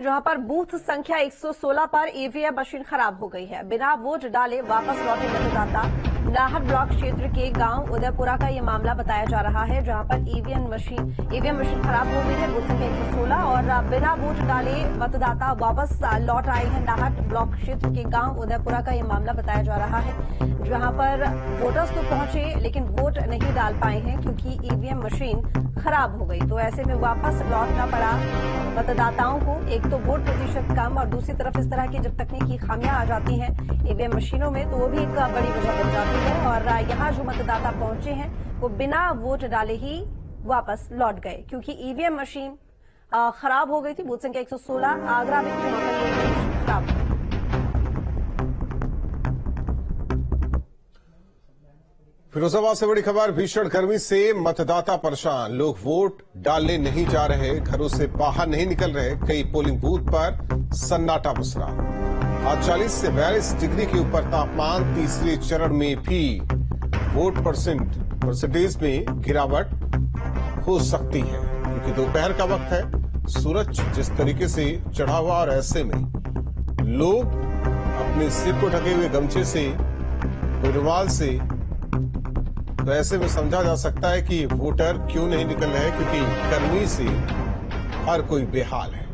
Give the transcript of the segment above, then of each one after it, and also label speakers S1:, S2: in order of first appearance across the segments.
S1: जहां पर बूथ संख्या 116 पर ईवीएम मशीन खराब हो गई है। बिना वोट डाले वापस लौटे मतदाता। नाहर ब्लॉक क्षेत्र के गांव उदयपुरा का ये मामला बताया जा रहा है, जहां पर ईवीएम मशीन खराब हो गई है। बूथ संख्या 116 और बिना वोट डाले मतदाता वापस लौट आए हैं। नाहर ब्लॉक क्षेत्र के गांव उदयपुरा का ये मामला बताया जा रहा है, जहां पर वोटर्स तो पहुंचे लेकिन वोट नहीं डाल पाए हैं क्योंकि ईवीएम मशीन खराब हो गई। तो ऐसे में वापस लौटना पड़ा मतदाताओं को। एक तो वोट प्रतिशत कम और दूसरी तरफ इस तरह की जब तकनीकी खामियां आ जाती हैं ईवीएम मशीनों में तो वो भी एक बड़ी वजह बन जाती है। और यहाँ जो मतदाता पहुंचे हैं वो बिना वोट डाले ही वापस लौट गए क्योंकि ईवीएम मशीन खराब हो गई थी। बूथ संख्या 116 आगरा में खराब हो गई।
S2: फिरोजाबाद से बड़ी खबर, भीषण गर्मी से मतदाता परेशान। लोग वोट डालने नहीं जा रहे, घरों से बाहर नहीं निकल रहे। कई पोलिंग बूथ पर सन्नाटा पसरा। आज 40 से 42 डिग्री के ऊपर तापमान। तीसरे चरण में भी वोट परसेंटेज में गिरावट हो सकती है क्योंकि दोपहर का वक्त है। सूरज जिस तरीके से चढ़ा हुआ और ऐसे में लोग अपने सिर को ढके हुए गमछे से, रुमाल से, तो ऐसे में समझा जा सकता है कि वोटर क्यों नहीं निकल रहे, क्योंकि गर्मी से हर कोई बेहाल है।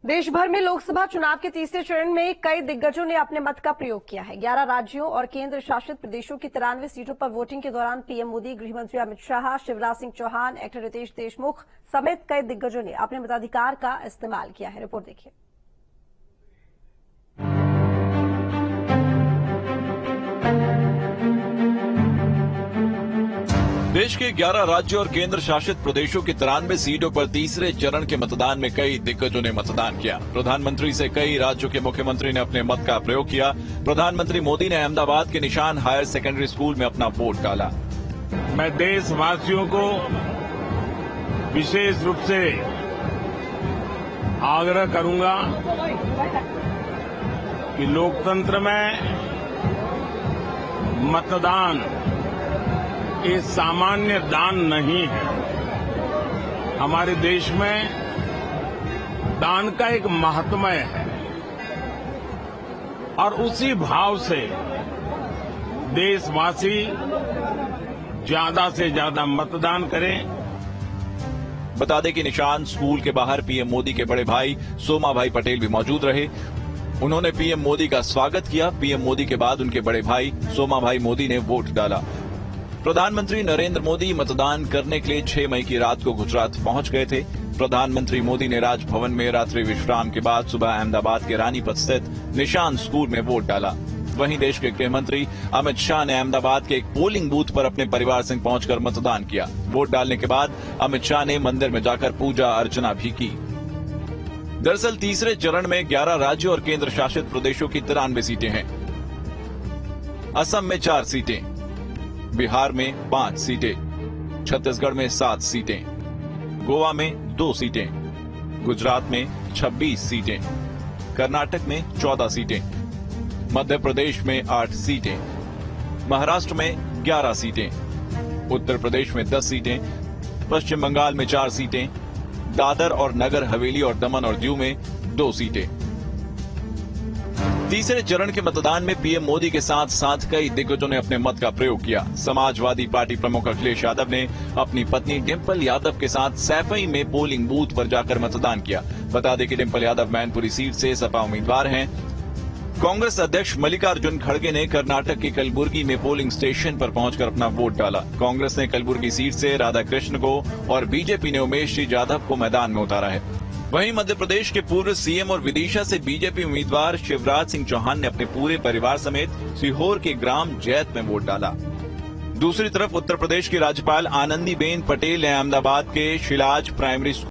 S1: देश भर में लोकसभा चुनाव के तीसरे चरण में कई दिग्गजों ने अपने मत का प्रयोग किया है। 11 राज्यों और केंद्र शासित प्रदेशों की 93 सीटों पर वोटिंग के दौरान पीएम मोदी, गृहमंत्री अमित शाह, शिवराज सिंह चौहान, एक्टर रितेश देशमुख समेत कई दिग्गजों ने अपने मताधिकार का इस्तेमाल किया है। रिपोर्ट देखिए।
S3: देश के 11 राज्यों और केंद्र शासित प्रदेशों की 93 सीटों पर तीसरे चरण के मतदान में कई दिग्गजों ने मतदान किया। प्रधानमंत्री से कई राज्यों के मुख्यमंत्री ने अपने मत का प्रयोग किया। प्रधानमंत्री मोदी ने अहमदाबाद के निशान हायर सेकेंडरी स्कूल में अपना वोट डाला।
S4: मैं देशवासियों को विशेष रूप से आग्रह करूंगा कि लोकतंत्र में मतदान ये सामान्य दान नहीं है। हमारे देश में दान का एक महात्म्य है और उसी भाव से देशवासी ज्यादा से ज्यादा मतदान करें।
S3: बता दें कि निशान स्कूल के बाहर पीएम मोदी के बड़े भाई सोमा भाई पटेल भी मौजूद रहे। उन्होंने पीएम मोदी का स्वागत किया। पीएम मोदी के बाद उनके बड़े भाई सोमा भाई मोदी ने वोट डाला। प्रधानमंत्री नरेंद्र मोदी मतदान करने के लिए 6 मई की रात को गुजरात पहुंच गए थे। प्रधानमंत्री मोदी ने राजभवन में रात्रि विश्राम के बाद सुबह अहमदाबाद के रानीपत स्थित निशान स्कूल में वोट डाला। वहीं देश के गृह मंत्री अमित शाह ने अहमदाबाद के एक पोलिंग बूथ पर अपने परिवार संग पहुंचकर मतदान किया। वोट डालने के बाद अमित शाह ने मंदिर में जाकर पूजा अर्चना भी की। दरअसल तीसरे चरण में 11 राज्यों और केंद्र शासित प्रदेशों की 93 सीटें हैं। असम में 4 सीटें, बिहार में 5 सीटें, छत्तीसगढ़ में 7 सीटें, गोवा में 2 सीटें, गुजरात में 26 सीटें, कर्नाटक में 14 सीटें, मध्य प्रदेश में 8 सीटें, महाराष्ट्र में 11 सीटें, उत्तर प्रदेश में 10 सीटें, पश्चिम बंगाल में 4 सीटें, दादर और नगर हवेली और दमन और दीव में 2 सीटें। तीसरे चरण के मतदान में पीएम मोदी के साथ साथ कई दिग्गजों ने अपने मत का प्रयोग किया। समाजवादी पार्टी प्रमुख अखिलेश यादव ने अपनी पत्नी डिंपल यादव के साथ सैफई में पोलिंग बूथ पर जाकर मतदान किया। बता दें कि डिंपल यादव मैनपुरी सीट से सपा उम्मीदवार हैं। कांग्रेस अध्यक्ष मल्लिकार्जुन खड़गे ने कर्नाटक के कलबुर्गी में पोलिंग स्टेशन पर पहुंचकर अपना वोट डाला। कांग्रेस ने कलबुर्गी सीट से राधाकृष्ण को और बीजेपी ने उमेश जी जाधव को मैदान में उतारा है। वहीं मध्य प्रदेश के पूर्व सीएम और विदिशा से बीजेपी उम्मीदवार शिवराज सिंह चौहान ने अपने पूरे परिवार समेत सीहोर के ग्राम जैत में वोट डाला। दूसरी तरफ उत्तर प्रदेश की राज्यपाल आनंदीबेन पटेल ने अहमदाबाद के शिलाज प्राइमरी